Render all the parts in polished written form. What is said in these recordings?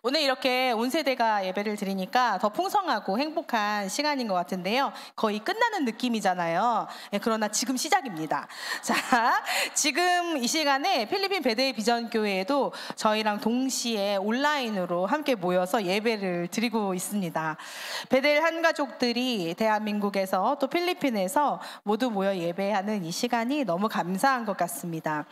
오늘 이렇게 온 세대가 예배를 드리니까 더 풍성하고 행복한 시간인 것 같은데요. 거의 끝나는 느낌이잖아요. 그러나 지금 시작입니다. 자, 지금 이 시간에 필리핀 베델 비전교회에도 저희랑 동시에 온라인으로 함께 모여서 예배를 드리고 있습니다. 베델 한가족들이 대한민국에서 또 필리핀에서 모두 모여 예배하는 이 시간이 너무 감사한 것 같습니다.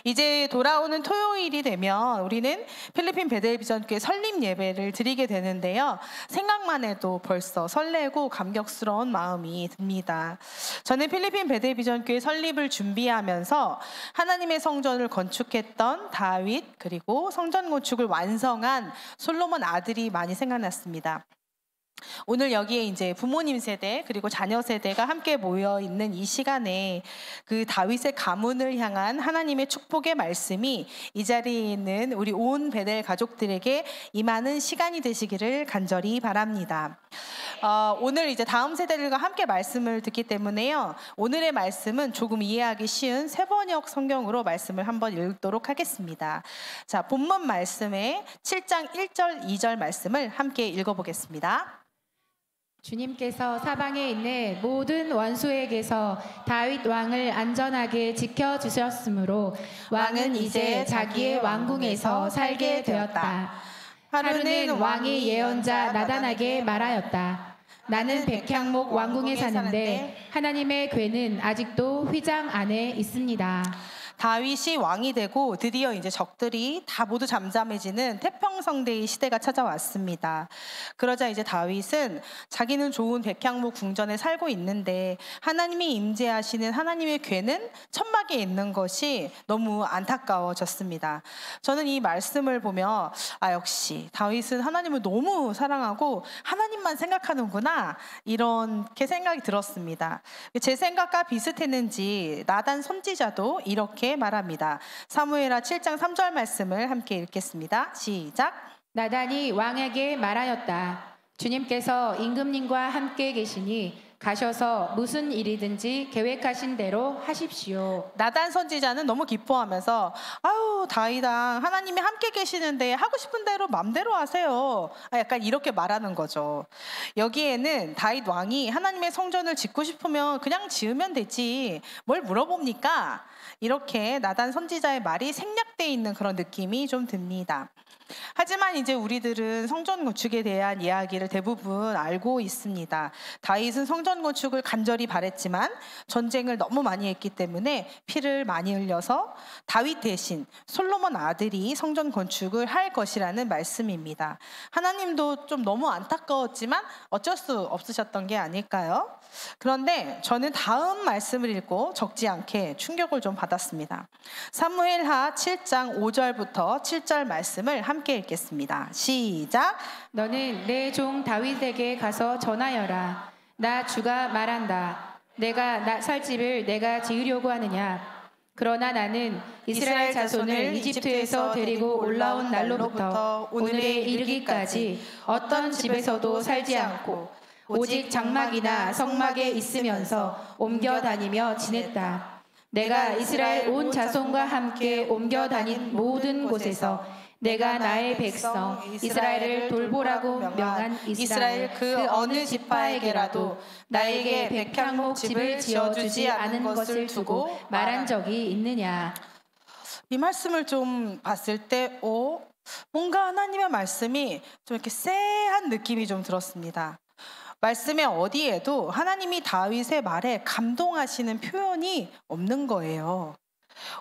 이제 돌아오는 토요일이 되면 우리는 필리핀 베델 비전교회 설립 예배를 드리게 되는데요. 생각만 해도 벌써 설레고 감격스러운 마음이 듭니다. 저는 필리핀 베델 비전교회 설립을 준비하면서 하나님의 성전을 건축했던 다윗, 그리고 성전 건축을 완성한 솔로몬 아들이 많이 생각났습니다. 오늘 여기에 이제 부모님 세대 그리고 자녀 세대가 함께 모여 있는 이 시간에 그 다윗의 가문을 향한 하나님의 축복의 말씀이 이 자리에 있는 우리 온 베델 가족들에게 임하는 시간이 되시기를 간절히 바랍니다. 오늘 이제 다음 세대들과 함께 말씀을 듣기 때문에요. 오늘의 말씀은 조금 이해하기 쉬운 새번역 성경으로 말씀을 한번 읽도록 하겠습니다. 자, 본문 말씀의 7장 1절 2절 말씀을 함께 읽어보겠습니다. 주님께서 사방에 있는 모든 원수에게서 다윗 왕을 안전하게 지켜주셨으므로 왕은 이제 자기의 왕궁에서 살게 되었다. 하루는 왕이 예언자 나단에게 말하였다. 나는 백향목 왕궁에 사는데 하나님의 궤는 아직도 휘장 안에 있습니다. 다윗이 왕이 되고 드디어 이제 적들이 다 모두 잠잠해지는 태평성대의 시대가 찾아왔습니다. 그러자 이제 다윗은 자기는 좋은 백향목 궁전에 살고 있는데 하나님이 임재하시는 하나님의 궤는 천막에 있는 것이 너무 안타까워졌습니다. 저는 이 말씀을 보며 역시 다윗은 하나님을 너무 사랑하고 하나님만 생각하는구나, 이렇게 생각이 들었습니다. 제 생각과 비슷했는지 나단 선지자도 이렇게 말합니다. 사무엘하 7장 3절 말씀을 함께 읽겠습니다. 시작. 나단이 왕에게 말하였다. 주님께서 임금님과 함께 계시니 가셔서 무슨 일이든지 계획하신 대로 하십시오. 나단 선지자는 너무 기뻐하면서 아유 다윗아, 하나님이 함께 계시는데 하고 싶은 대로 맘대로 하세요, 약간 이렇게 말하는 거죠. 여기에는 다윗 왕이 하나님의 성전을 짓고 싶으면 그냥 지으면 되지 뭘 물어봅니까? 이렇게 나단 선지자의 말이 생략되어 있는 그런 느낌이 좀 듭니다. 하지만 이제 우리들은 성전 건축에 대한 이야기를 대부분 알고 있습니다. 다윗은 성전 건축을 간절히 바랬지만 전쟁을 너무 많이 했기 때문에 피를 많이 흘려서 다윗 대신 솔로몬 아들이 성전 건축을 할 것이라는 말씀입니다. 하나님도 좀 너무 안타까웠지만 어쩔 수 없으셨던 게 아닐까요? 그런데 저는 다음 말씀을 읽고 적지 않게 충격을 좀 받았습니다. 사무엘하 7장 5절부터 7절 말씀을 함께 읽겠습니다. 시작. 너는 내 종 다윗에게 가서 전하여라. 나 주가 말한다. 내가 나 살 집을 내가 지으려고 하느냐? 그러나 나는 이스라엘 자손을 이집트에서 데리고 올라온 날로부터 오늘에 이르기까지 어떤 집에서도 살지 않고 오직 장막이나 성막에 있으면서 옮겨 다니며 지냈다. 내가 이스라엘 온 자손과 함께 옮겨 다닌 모든 곳에서 내가 나의 백성 이스라엘을 돌보라고 명한 이스라엘 그 어느 지파에게라도 나에게 백향목 집을 지어주지 않은 것을 두고 말한 적이 있느냐? 이 말씀을 좀 봤을 때 뭔가 하나님의 말씀이 좀 이렇게 쎄한 느낌이 좀 들었습니다. 말씀의 어디에도 하나님이 다윗의 말에 감동하시는 표현이 없는 거예요.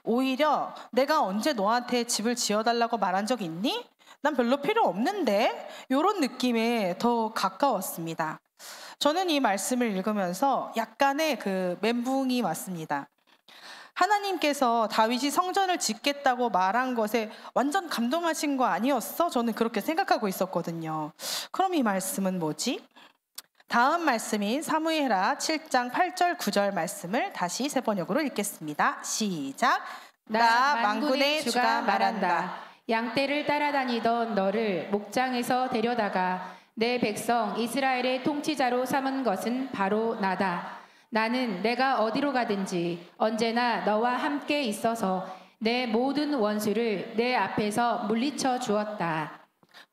오히려 내가 언제 너한테 집을 지어달라고 말한 적 있니? 난 별로 필요 없는데, 이런 느낌에 더 가까웠습니다. 저는 이 말씀을 읽으면서 약간의 그 멘붕이 왔습니다. 하나님께서 다윗이 성전을 짓겠다고 말한 것에 완전 감동하신 거 아니었어? 저는 그렇게 생각하고 있었거든요. 그럼 이 말씀은 뭐지? 다음 말씀인 사무엘하 7장 8절 9절 말씀을 다시 세 번역으로 읽겠습니다. 시작. 나 만군의 주가 말한다. 양떼를 따라다니던 너를 목장에서 데려다가 내 백성 이스라엘의 통치자로 삼은 것은 바로 나다. 나는 내가 어디로 가든지 언제나 너와 함께 있어서 내 모든 원수를 내 앞에서 물리쳐 주었다.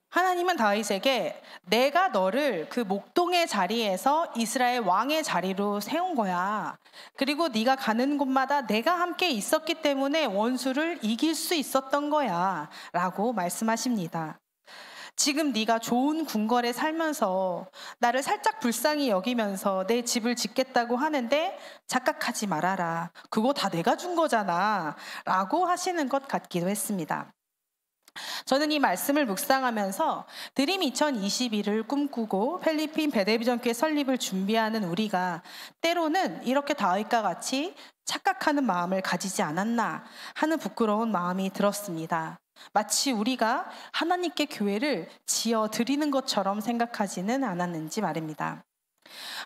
하나님은 다윗에게 내가 너를 그 목동의 자리에서 이스라엘 왕의 자리로 세운 거야. 그리고 네가 가는 곳마다 내가 함께 있었기 때문에 원수를 이길 수 있었던 거야 라고 말씀하십니다. 지금 네가 좋은 궁궐에 살면서 나를 살짝 불쌍히 여기면서 내 집을 짓겠다고 하는데 착각하지 말아라. 그거 다 내가 준 거잖아 라고 하시는 것 같기도 했습니다. 저는 이 말씀을 묵상하면서 드림 2021을 꿈꾸고 필리핀 베데비전교회 설립을 준비하는 우리가 때로는 이렇게 다윗과 같이 착각하는 마음을 가지지 않았나 하는 부끄러운 마음이 들었습니다. 마치 우리가 하나님께 교회를 지어 드리는 것처럼 생각하지는 않았는지 말입니다.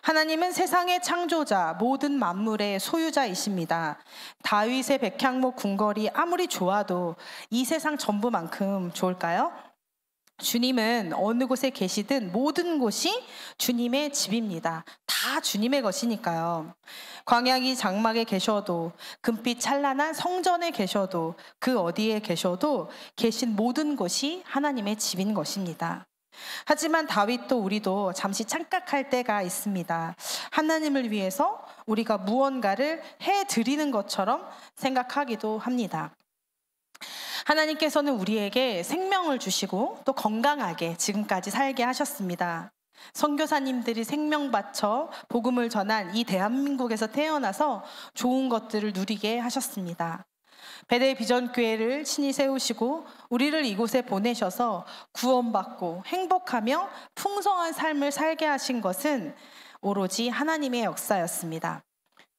하나님은 세상의 창조자, 모든 만물의 소유자이십니다. 다윗의 백향목 궁궐이 아무리 좋아도 이 세상 전부만큼 좋을까요? 주님은 어느 곳에 계시든 모든 곳이 주님의 집입니다. 다 주님의 것이니까요. 광야기 장막에 계셔도, 금빛 찬란한 성전에 계셔도, 그 어디에 계셔도 계신 모든 곳이 하나님의 집인 것입니다. 하지만 다윗도 우리도 잠시 착각할 때가 있습니다. 하나님을 위해서 우리가 무언가를 해드리는 것처럼 생각하기도 합니다. 하나님께서는 우리에게 생명을 주시고 또 건강하게 지금까지 살게 하셨습니다. 선교사님들이 생명 바쳐 복음을 전한 이 대한민국에서 태어나서 좋은 것들을 누리게 하셨습니다. 베데 비전교회를 친히 세우시고 우리를 이곳에 보내셔서 구원받고 행복하며 풍성한 삶을 살게 하신 것은 오로지 하나님의 역사였습니다.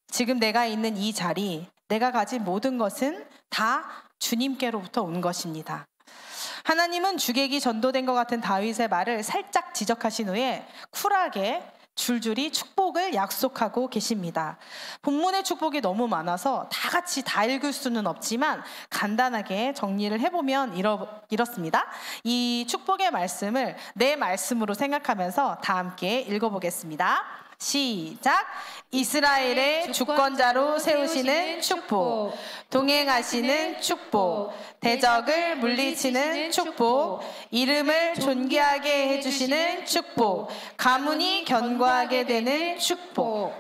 지금 내가 있는 이 자리, 내가 가진 모든 것은 다 주님께로부터 온 것입니다. 하나님은 주객이 전도된 것 같은 다윗의 말을 살짝 지적하신 후에 쿨하게 줄줄이 축복을 약속하고 계십니다. 본문의 축복이 너무 많아서 다 같이 다 읽을 수는 없지만 간단하게 정리를 해보면 이렇습니다. 이 축복의 말씀을 내 말씀으로 생각하면서 다 함께 읽어보겠습니다. 시작! 이스라엘의 주권자로 세우시는 축복, 동행하시는 축복, 대적을 물리치는 축복, 이름을 존귀하게 해주시는 축복, 가문이 견고하게 되는 축복.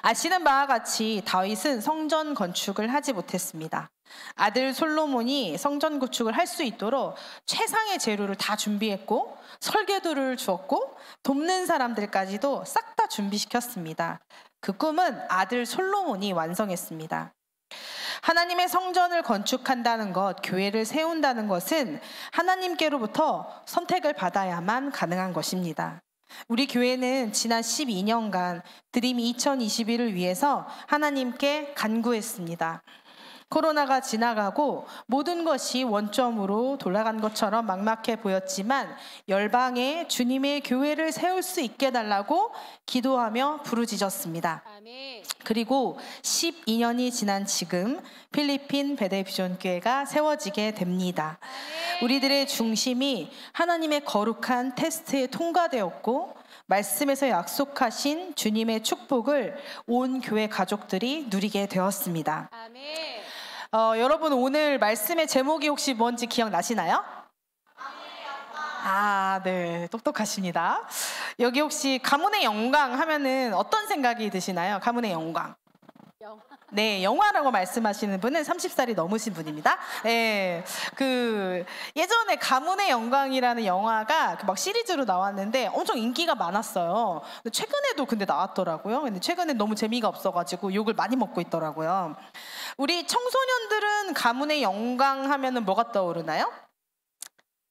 아시는 바와 같이 다윗은 성전 건축을 하지 못했습니다. 아들 솔로몬이 성전 건축을 할 수 있도록 최상의 재료를 다 준비했고 설계도를 주었고 돕는 사람들까지도 싹 다 준비시켰습니다. 그 꿈은 아들 솔로몬이 완성했습니다. 하나님의 성전을 건축한다는 것, 교회를 세운다는 것은 하나님께로부터 선택을 받아야만 가능한 것입니다. 우리 교회는 지난 12년간 드림 2021을 위해서 하나님께 간구했습니다. 코로나가 지나가고 모든 것이 원점으로 돌아간 것처럼 막막해 보였지만 열방에 주님의 교회를 세울 수 있게 달라고 기도하며 부르짖었습니다. 그리고 12년이 지난 지금 필리핀 베데비전교회가 세워지게 됩니다. 우리들의 중심이 하나님의 거룩한 테스트에 통과되었고 말씀에서 약속하신 주님의 축복을 온 교회 가족들이 누리게 되었습니다. 여러분 오늘 말씀의 제목이 혹시 뭔지 기억나시나요? 네, 똑똑하십니다. 여기 혹시 가문의 영광 하면은 어떤 생각이 드시나요? 가문의 영광. 네, 영화라고 말씀하시는 분은 30살이 넘으신 분입니다. 네, 예전에 가문의 영광이라는 영화가 막 시리즈로 나왔는데 엄청 인기가 많았어요. 최근에도 근데 나왔더라고요. 근데 최근에 너무 재미가 없어가지고 욕을 많이 먹고 있더라고요. 우리 청소년들은 가문의 영광 하면은 뭐가 떠오르나요?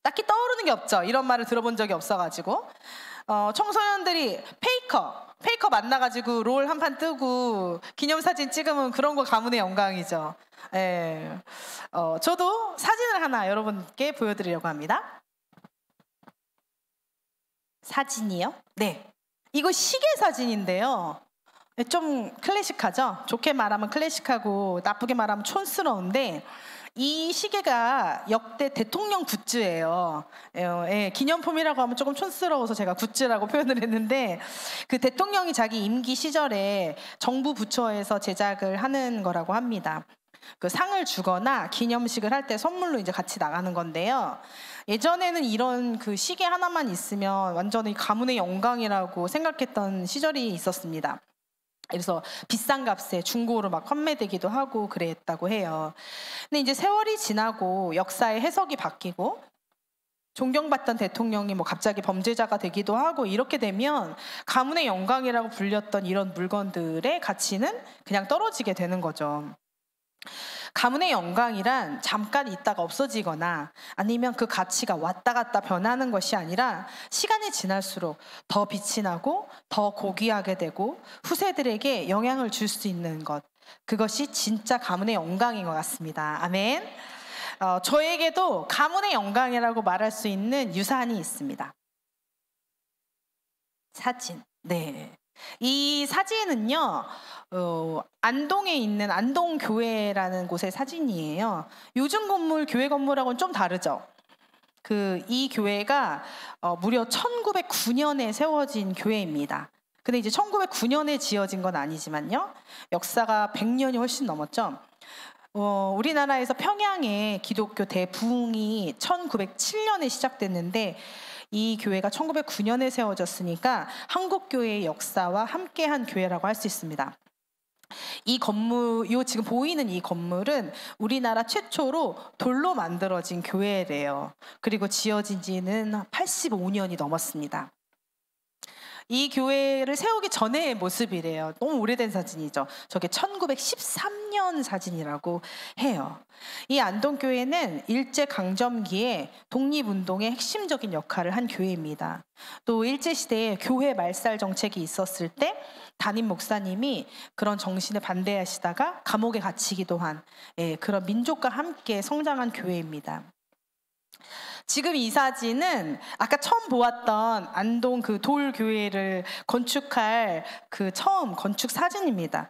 딱히 떠오르는 게 없죠. 이런 말을 들어본 적이 없어가지고. 청소년들이 페이커 만나가지고 롤 한 판 뜨고 기념사진 찍으면 그런 거 가문의 영광이죠. 예. 저도 사진을 하나 여러분께 보여드리려고 합니다. 사진이요? 네. 이거 시계 사진인데요. 좀 클래식하죠? 좋게 말하면 클래식하고 나쁘게 말하면 촌스러운데 이 시계가 역대 대통령 굿즈예요. 기념품이라고 하면 조금 촌스러워서 제가 굿즈라고 표현을 했는데 그 대통령이 자기 임기 시절에 정부 부처에서 제작을 하는 거라고 합니다. 그 상을 주거나 기념식을 할 때 선물로 이제 같이 나가는 건데요. 예전에는 이런 그 시계 하나만 있으면 완전히 가문의 영광이라고 생각했던 시절이 있었습니다. 그래서 비싼 값에 중고로 막 판매되기도 하고 그랬다고 해요. 근데 이제 세월이 지나고 역사의 해석이 바뀌고 존경받던 대통령이 뭐 갑자기 범죄자가 되기도 하고 이렇게 되면 가문의 영광이라고 불렸던 이런 물건들의 가치는 그냥 떨어지게 되는 거죠. 가문의 영광이란 잠깐 있다가 없어지거나 아니면 그 가치가 왔다 갔다 변하는 것이 아니라 시간이 지날수록 더 빛이 나고 더 고귀하게 되고 후세들에게 영향을 줄 수 있는 것, 그것이 진짜 가문의 영광인 것 같습니다. 아멘. 저에게도 가문의 영광이라고 말할 수 있는 유산이 있습니다. 사진. 네. 이 사진은요, 안동에 있는 안동교회라는 곳의 사진이에요. 요즘 건물, 교회 건물하고는 좀 다르죠. 이 교회가 무려 1909년에 세워진 교회입니다. 근데 이제 1909년에 지어진 건 아니지만요, 역사가 100년이 훨씬 넘었죠. 우리나라에서 평양에 기독교 대부흥이 1907년에 시작됐는데 이 교회가 1909년에 세워졌으니까 한국교회의 역사와 함께한 교회라고 할 수 있습니다. 이 건물, 지금 보이는 이 건물은 우리나라 최초로 돌로 만들어진 교회래요. 그리고 지어진 지는 85년이 넘었습니다. 이 교회를 세우기 전의 모습이래요. 너무 오래된 사진이죠. 저게 1913년 사진이라고 해요. 이 안동교회는 일제강점기에 독립운동의 핵심적인 역할을 한 교회입니다. 또 일제시대에 교회 말살 정책이 있었을 때 담임 목사님이 그런 정신에 반대하시다가 감옥에 갇히기도 한 그런 민족과 함께 성장한 교회입니다. 지금 이 사진은 아까 처음 보았던 안동 그 돌교회를 건축할 그 처음 건축 사진입니다.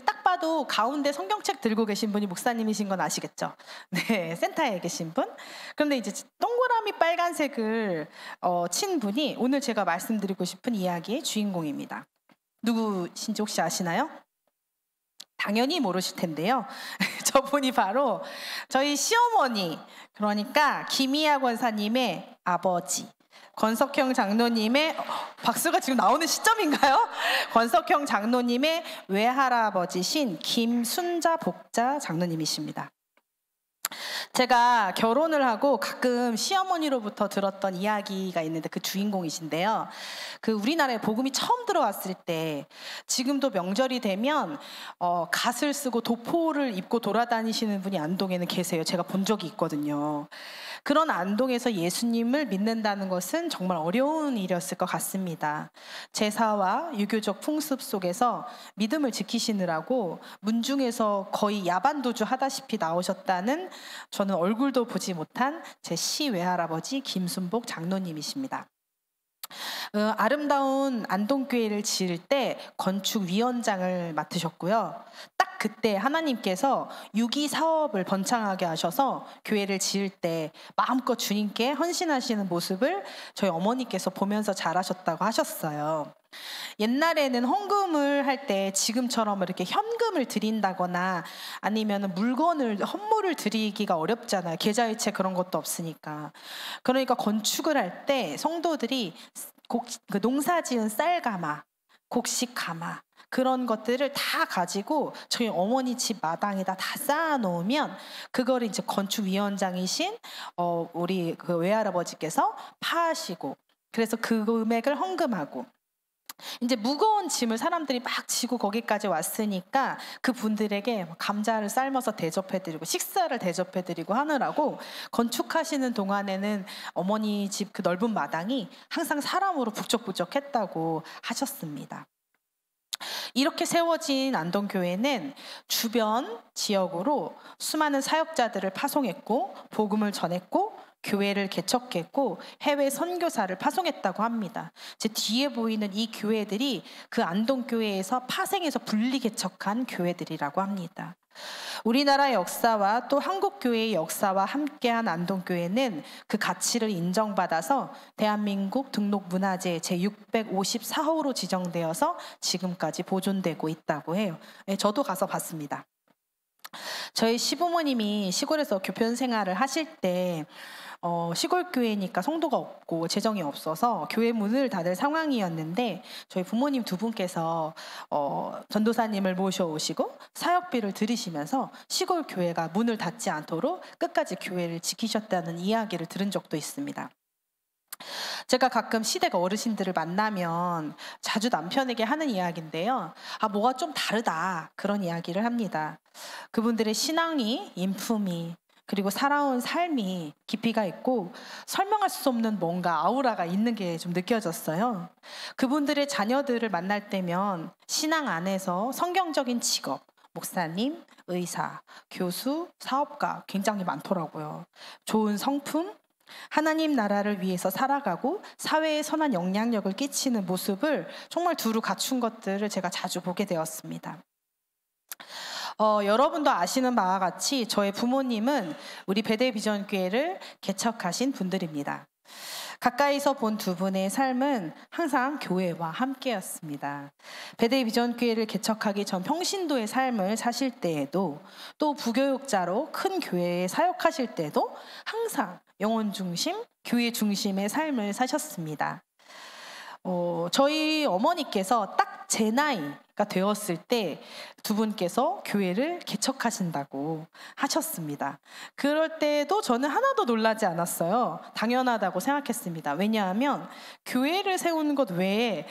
딱 봐도 가운데 성경책 들고 계신 분이 목사님이신 건 아시겠죠? 네, 센터에 계신 분. 그런데 이제 동그라미 빨간색을 친 분이 오늘 제가 말씀드리고 싶은 이야기의 주인공입니다. 누구신지 혹시 아시나요? 당연히 모르실 텐데요. 저분이 바로 저희 시어머니, 그러니까 김희아 권사님의 아버지, 권석형 장로님의 박수가 지금 나오는 시점인가요? 권석형 장로님의 외할아버지신 김순자 복자 장로님이십니다. 제가 결혼을 하고 가끔 시어머니로부터 들었던 이야기가 있는데 그 주인공이신데요. 우리나라에 복음이 처음 들어왔을 때, 지금도 명절이 되면 갓을 쓰고 도포를 입고 돌아다니시는 분이 안동에는 계세요. 제가 본 적이 있거든요. 그런 안동에서 예수님을 믿는다는 것은 정말 어려운 일이었을 것 같습니다. 제사와 유교적 풍습 속에서 믿음을 지키시느라고 문중에서 거의 야반도주 하다시피 나오셨다는, 저는 얼굴도 보지 못한 제 시외할아버지 김순복 장로님이십니다. 아름다운 안동교회를 지을 때 건축위원장을 맡으셨고요. 딱 그때 하나님께서 유기 사업을 번창하게 하셔서 교회를 지을 때 마음껏 주님께 헌신하시는 모습을 저희 어머니께서 보면서 잘하셨다고 하셨어요. 옛날에는 헌금을 할 때 지금처럼 이렇게 현금을 드린다거나 아니면 물건을, 헌물을 드리기가 어렵잖아요. 계좌이체 그런 것도 없으니까. 그러니까 건축을 할 때 성도들이 농사 지은 쌀가마, 곡식가마, 그런 것들을 다 가지고 저희 어머니 집 마당에다 다 쌓아 놓으면 그거를 이제 건축위원장이신 우리 그 외할아버지께서 파하시고, 그래서 그 금액을 헌금하고, 이제 무거운 짐을 사람들이 막 지고 거기까지 왔으니까 그 분들에게 감자를 삶아서 대접해드리고 식사를 대접해드리고 하느라고 건축하시는 동안에는 어머니 집 그 넓은 마당이 항상 사람으로 북적북적했다고 하셨습니다. 이렇게 세워진 안동교회는 주변 지역으로 수많은 사역자들을 파송했고 복음을 전했고 교회를 개척했고 해외 선교사를 파송했다고 합니다. 제 뒤에 보이는 이 교회들이 그 안동교회에서 파생해서 분리 개척한 교회들이라고 합니다. 우리나라 역사와 또 한국교회의 역사와 함께한 안동교회는 그 가치를 인정받아서 대한민국 등록문화재 제654호로 지정되어서 지금까지 보존되고 있다고 해요. 네, 저도 가서 봤습니다. 저희 시부모님이 시골에서 교편 생활을 하실 때 시골 교회니까 성도가 없고 재정이 없어서 교회 문을 닫을 상황이었는데 저희 부모님 두 분께서 전도사님을 모셔오시고 사역비를 들이시면서 시골 교회가 문을 닫지 않도록 끝까지 교회를 지키셨다는 이야기를 들은 적도 있습니다. 제가 가끔 시댁 어르신들을 만나면 자주 남편에게 하는 이야기인데요. 뭐가 좀 다르다 그런 이야기를 합니다. 그분들의 신앙이, 인품이, 그리고 살아온 삶이 깊이가 있고 설명할 수 없는 뭔가 아우라가 있는 게 좀 느껴졌어요. 그분들의 자녀들을 만날 때면 신앙 안에서 성경적인 직업, 목사님, 의사, 교수, 사업가 굉장히 많더라고요. 좋은 성품, 하나님 나라를 위해서 살아가고 사회에 선한 영향력을 끼치는 모습을 정말 두루 갖춘 것들을 제가 자주 보게 되었습니다. 여러분도 아시는 바와 같이 저의 부모님은 우리 베델 비전교회를 개척하신 분들입니다. 가까이서 본 두 분의 삶은 항상 교회와 함께였습니다. 베델 비전교회를 개척하기 전 평신도의 삶을 사실 때에도 또 부교육자로 큰 교회에 사역하실 때도 항상 영혼 중심, 교회 중심의 삶을 사셨습니다. 저희 어머니께서 딱 제 나이가 되었을 때 두 분께서 교회를 개척하신다고 하셨습니다. 그럴 때도 저는 하나도 놀라지 않았어요. 당연하다고 생각했습니다. 왜냐하면 교회를 세우는 것 외에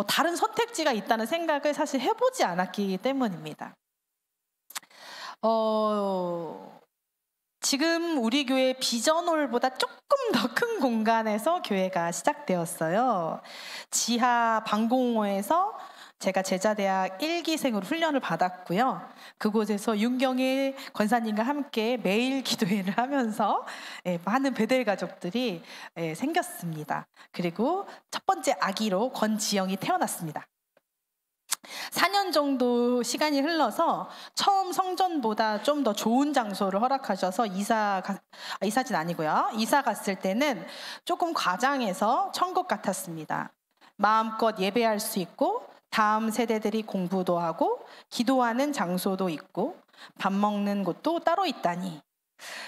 다른 선택지가 있다는 생각을 사실 해보지 않았기 때문입니다. 지금 우리 교회 비전홀보다 조금 더 큰 공간에서 교회가 시작되었어요. 지하 방공호에서 제가 제자대학 1기생으로 훈련을 받았고요. 그곳에서 윤경일 권사님과 함께 매일 기도회를 하면서 많은 베델 가족들이 생겼습니다. 그리고 첫 번째 아기로 권지영이 태어났습니다. 4년 정도 시간이 흘러서 처음 성전보다 좀 더 좋은 장소를 허락하셔서 이사 갔을 때는 조금 과장해서 천국 같았습니다. 마음껏 예배할 수 있고 다음 세대들이 공부도 하고 기도하는 장소도 있고 밥 먹는 곳도 따로 있다니,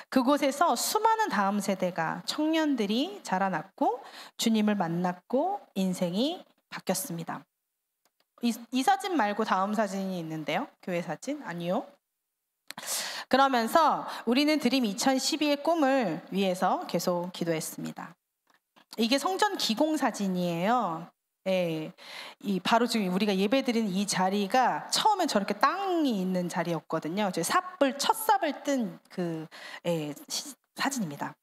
그곳에서 수많은 다음 세대가 청년들이 자라났고 주님을 만났고 인생이 바뀌었습니다. 이 사진 말고 다음 사진이 있는데요. 교회 사진? 아니요. 그러면서 우리는 드림 2012의 꿈을 위해서 계속 기도했습니다. 이게 성전 기공 사진이에요. 바로 지금 우리가 예배드리는 이 자리가 처음엔 저렇게 땅이 있는 자리였거든요. 첫 삽을 뜬 사진입니다.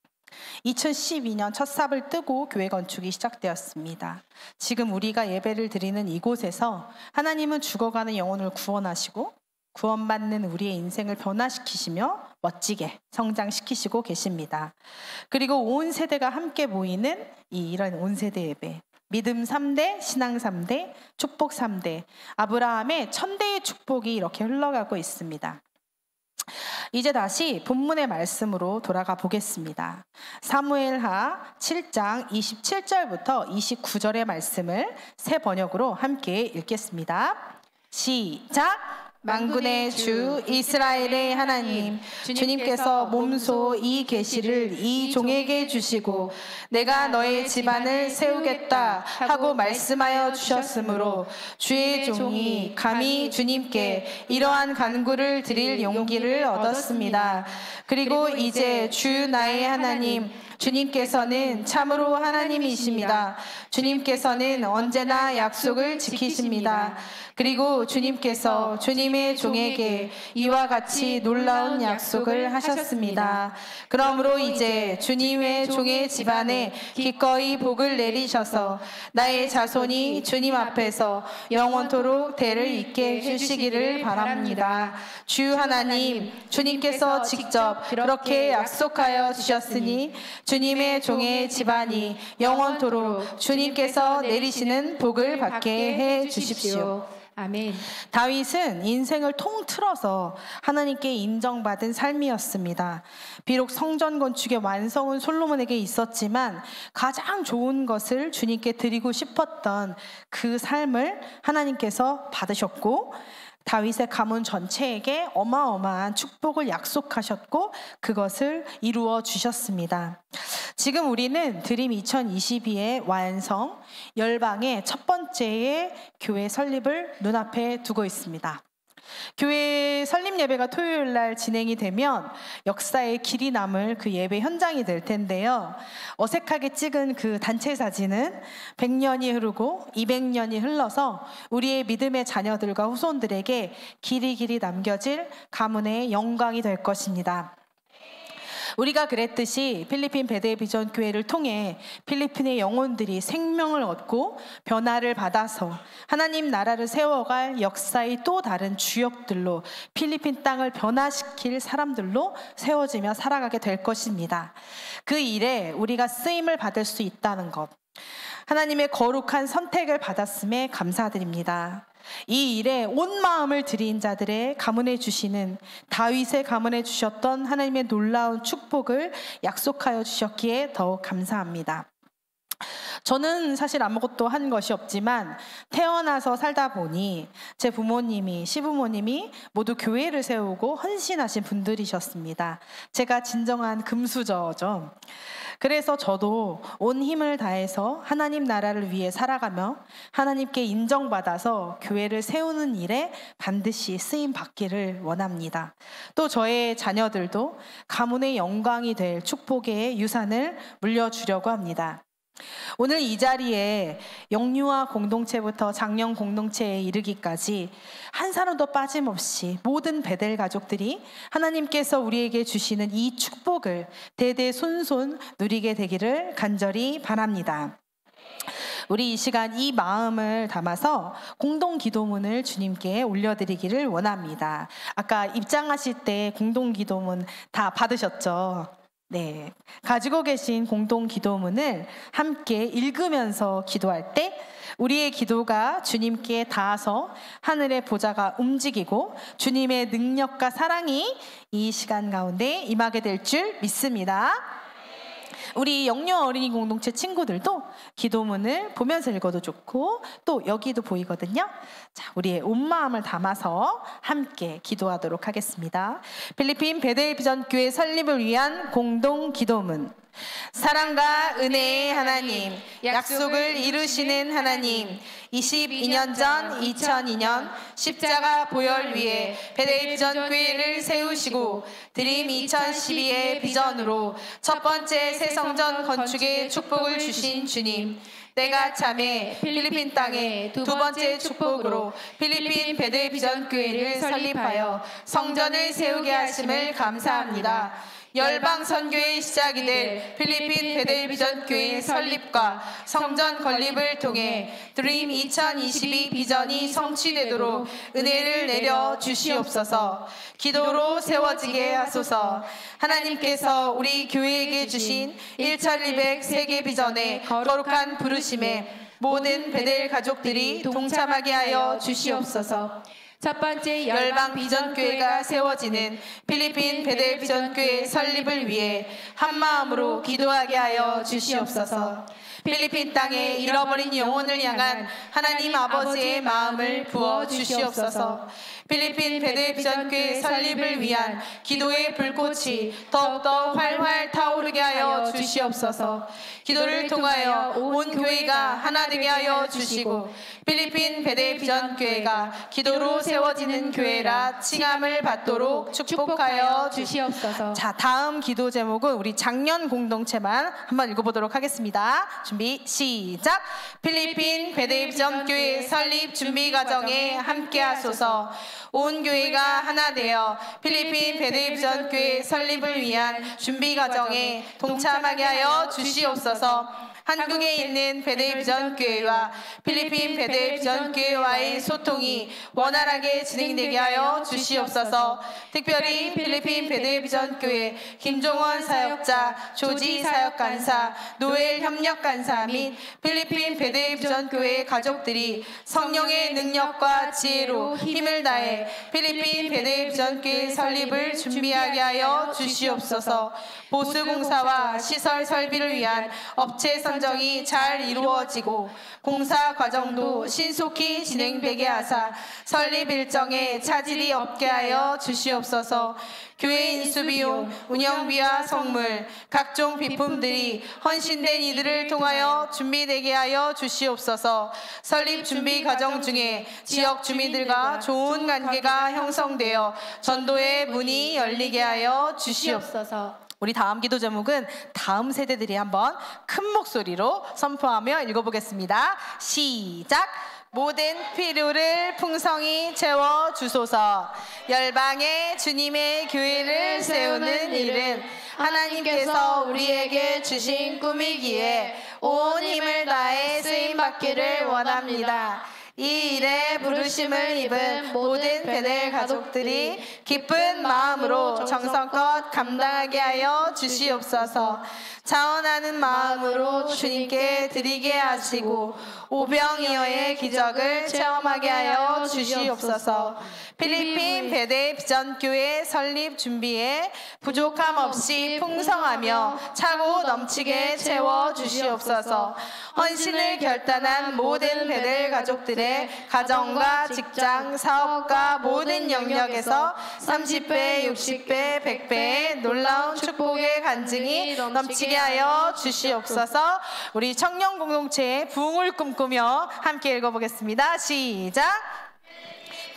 2012년 첫 삽을 뜨고 교회 건축이 시작되었습니다. 지금 우리가 예배를 드리는 이곳에서 하나님은 죽어가는 영혼을 구원하시고 구원받는 우리의 인생을 변화시키시며 멋지게 성장시키시고 계십니다. 그리고 온 세대가 함께 모이는 이런 온 세대 예배, 믿음 3대, 신앙 3대, 축복 3대, 아브라함의 1000대의 축복이 이렇게 흘러가고 있습니다. 이제 다시 본문의 말씀으로 돌아가 보겠습니다. 사무엘하 7장 27절부터 29절의 말씀을 새 번역으로 함께 읽겠습니다. 시작! 만군의 주 이스라엘의 하나님, 주님께서 몸소 이 계시를 이 종에게 주시고 내가 너의 집안을 세우겠다 하고 말씀하여 주셨으므로 주의 종이 감히 주님께 이러한 간구를 드릴 용기를 얻었습니다. 그리고 이제 주 나의 하나님 주님께서는 참으로 하나님이십니다. 주님께서는 언제나 약속을 지키십니다. 그리고 주님께서 주님의 종에게 이와 같이 놀라운 약속을 하셨습니다. 그러므로 이제 주님의 종의 집안에 기꺼이 복을 내리셔서 나의 자손이 주님 앞에서 영원토록 대를 잇게 해주시기를 바랍니다. 주 하나님, 주님께서 직접 그렇게 약속하여 주셨으니 주님의 종의 집안이 영원토록 주님께서 내리시는 복을 받게 해 주십시오. 아멘. 다윗은 인생을 통틀어서 하나님께 인정받은 삶이었습니다. 비록 성전 건축의 완성은 솔로몬에게 있었지만 가장 좋은 것을 주님께 드리고 싶었던 그 삶을 하나님께서 받으셨고 다윗의 가문 전체에게 어마어마한 축복을 약속하셨고 그것을 이루어 주셨습니다. 지금 우리는 드림 2022의 완성, 열방의 첫 번째의 교회 설립을 눈앞에 두고 있습니다. 교회 설립 예배가 토요일 날 진행이 되면 역사의 길이 남을 그 예배 현장이 될 텐데요. 어색하게 찍은 그 단체 사진은 100년이 흐르고 200년이 흘러서 우리의 믿음의 자녀들과 후손들에게 길이 남겨질 가문의 영광이 될 것입니다. 우리가 그랬듯이 필리핀 베델 비전 교회를 통해 필리핀의 영혼들이 생명을 얻고 변화를 받아서 하나님 나라를 세워갈 역사의 또 다른 주역들로 필리핀 땅을 변화시킬 사람들로 세워지며 살아가게 될 것입니다. 그 일에 우리가 쓰임을 받을 수 있다는 것, 하나님의 거룩한 선택을 받았음에 감사드립니다. 이 일에 온 마음을 들인 자들의 가문해 주시는 다윗의 가문해 주셨던 하나님의 놀라운 축복을 약속하여 주셨기에 더욱 감사합니다. 저는 사실 아무것도 한 것이 없지만 태어나서 살다 보니 제 부모님이, 시부모님이 모두 교회를 세우고 헌신하신 분들이셨습니다. 제가 진정한 금수저죠. 그래서 저도 온 힘을 다해서 하나님 나라를 위해 살아가며 하나님께 인정받아서 교회를 세우는 일에 반드시 쓰임 받기를 원합니다. 또 저의 자녀들도 가문의 영광이 될 축복의 유산을 물려주려고 합니다. 오늘 이 자리에 영유아 공동체부터 장년 공동체에 이르기까지 한 사람도 빠짐없이 모든 베델 가족들이 하나님께서 우리에게 주시는 이 축복을 대대손손 누리게 되기를 간절히 바랍니다. 우리 이 시간 이 마음을 담아서 공동 기도문을 주님께 올려드리기를 원합니다. 아까 입장하실 때 공동 기도문 다 받으셨죠? 네, 가지고 계신 공동 기도문을 함께 읽으면서 기도할 때 우리의 기도가 주님께 닿아서 하늘의 보좌가 움직이고 주님의 능력과 사랑이 이 시간 가운데 임하게 될 줄 믿습니다. 우리 영유 어린이 공동체 친구들도 기도문을 보면서 읽어도 좋고 또 여기도 보이거든요. 자, 우리의 온 마음을 담아서 함께 기도하도록 하겠습니다. 필리핀 베델 비전 교회 설립을 위한 공동 기도문. 사랑과 은혜의 하나님, 약속을 이루시는 하나님, 22년 전 2002년 십자가 보혈 위에 베델 비전 교회를 세우시고 드림 2012의 비전으로 첫 번째 새성전 건축의 축복을 주신 주님, 때가 참에 필리핀 땅에 두 번째 축복으로 필리핀 베델 비전 교회를 설립하여 성전을 세우게 하심을 감사합니다. 열방 선교의 시작이 될 필리핀 베델 비전 교회 설립과 성전 건립을 통해 드림 2022 비전이 성취되도록 은혜를 내려 주시옵소서. 기도로 세워지게 하소서. 하나님께서 우리 교회에게 주신 1200 세계 비전의 거룩한 부르심에 모든 베델 가족들이 동참하게 하여 주시옵소서. 첫 번째 열방 비전교회가 세워지는 필리핀 베델 비전교회 설립을 위해 한마음으로 기도하게 하여 주시옵소서. 필리핀 땅에 잃어버린 영혼을 향한 하나님 아버지의 마음을 부어 주시옵소서. 필리핀 베델 비전교회 설립을 위한 기도의 불꽃이 더욱더 활활 타오르게 하여 주시옵소서. 기도를 통하여 온 교회가 하나 되게 하여 주시고 필리핀 베델 비전교회가 기도로 세워지는 교회라 칭함을 받도록 축복하여 주시옵소서. 자, 다음 기도 제목은 우리 작년 공동체만 한번 읽어보도록 하겠습니다. 준비 시작. 필리핀 베델 비전교회 설립 준비 과정에 함께하소서. 온 교회가 하나 되어 필리핀 베델 비전 교회 설립을 위한 준비 과정에 동참하게 하여 주시옵소서. 한국에 있는 베델 비전 교회와 필리핀 베델 비전 교회와의 소통이 원활하게 진행되게 하여 주시옵소서. 특별히 필리핀 베델 비전 교회 김종원 사역자, 조지 사역간사, 노엘 협력간사 및 필리핀 베델 비전 교회 가족들이 성령의 능력과 지혜로 힘을 다해 필리핀 베델 비전 교회 설립을 준비하게 하여 주시옵소서. 보수공사와 시설 설비를 위한 업체 선 선정이 잘 이루어지고 공사 과정도 신속히 진행되게 하사 설립 일정에 차질이 없게 하여 주시옵소서. 교회 인수비용, 운영비와 성물, 각종 비품들이 헌신된 이들을 통하여 준비되게 하여 주시옵소서. 설립 준비 과정 중에 지역 주민들과 좋은 관계가 형성되어 전도의 문이 열리게 하여 주시옵소서. 우리 다음 기도 제목은 다음 세대들이 한번 큰 목소리로 선포하며 읽어보겠습니다. 시작! 모든 필요를 풍성히 채워 주소서. 열방에 주님의 교회를 세우는 일은 하나님께서 우리에게 주신 꿈이기에 온 힘을 다해 쓰임받기를 원합니다. 이 일에 부르심을 입은 모든 베델 가족들이 기쁜 마음으로 정성껏 감당하게 하여 주시옵소서. 자원하는 마음으로 주님께 드리게 하시고 오병이어의 기적을 체험하게 하여 주시옵소서. 필리핀 베델 비전교회 설립 준비에 부족함 없이 풍성하며 차고 넘치게 채워 주시옵소서. 헌신을 결단한 모든 베델 가족들의 가정과 직장, 사업과 모든 영역에서 30배, 60배, 100배의 놀라운 축복의 간증이 넘치게 하여 주시옵소서. 우리 청년 공동체의 부흥을 꿈꾸며 함께 읽어보겠습니다. 시작!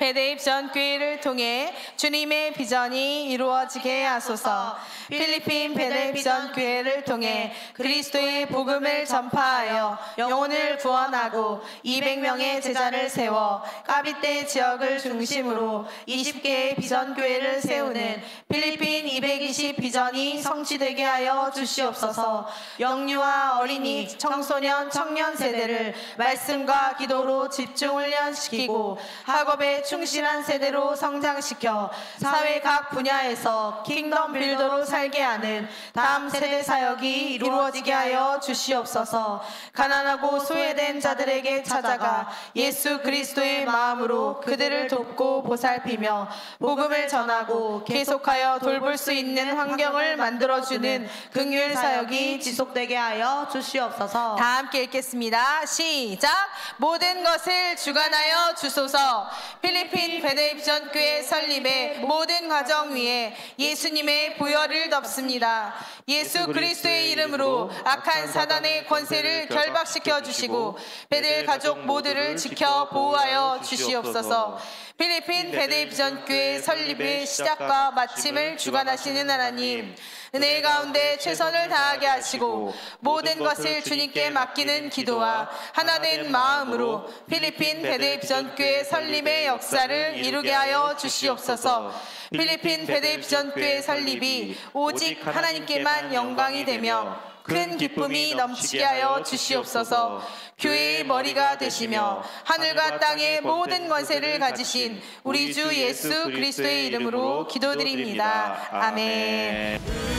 베델 비전 교회를 통해 주님의 비전이 이루어지게 하소서. 필리핀 베델 비전 교회를 통해 그리스도의 복음을 전파하여 영혼을 구원하고 200명의 제자를 세워 까비떼 지역을 중심으로 20개의 비전 교회를 세우는 필리핀 220 비전이 성취되게 하여 주시옵소서. 영유아 어린이, 청소년, 청년 세대를 말씀과 기도로 집중 훈련시키고 학업에 충실한 세대로 성장시켜 사회 각 분야에서 킹덤 빌더로 살게 하는 다음 세대 사역이 이루어지게 하여 주시옵소서. 가난하고 소외된 자들에게 찾아가 예수 그리스도의 마음으로 그들을 돕고 보살피며 복음을 전하고 계속하여 돌볼 수 있는 환경을 만들어주는 긍휼 사역이 지속되게 하여 주시옵소서. 다 함께 읽겠습니다. 시작! 모든 것을 주관하여 주소서. 필리핀 베델 비전 교회 설립의 모든 과정 위에 예수님의 보혈을 덮습니다. 예수 그리스도의 이름으로 악한 사단의 권세를 결박시켜 주시고 베델 가족 모두를 지켜 보호하여 주시옵소서. 필리핀 베델 비전 교회 설립의 시작과 마침을 주관하시는 하나님, 은혜 가운데 최선을 다하게 하시고 모든 것을 주님께 맡기는 기도와 하나된 마음으로 필리핀 베델 비전 교회 설립의 역사를 이루게 하여 주시옵소서. 필리핀 베델 비전 교회 설립이 오직 하나님께만 영광이 되며 큰 기쁨이 넘치게 하여 주시옵소서. 교회의 머리가 되시며 하늘과 땅의 모든 권세를 가지신 우리 주 예수 그리스도의 이름으로 기도드립니다. 아멘.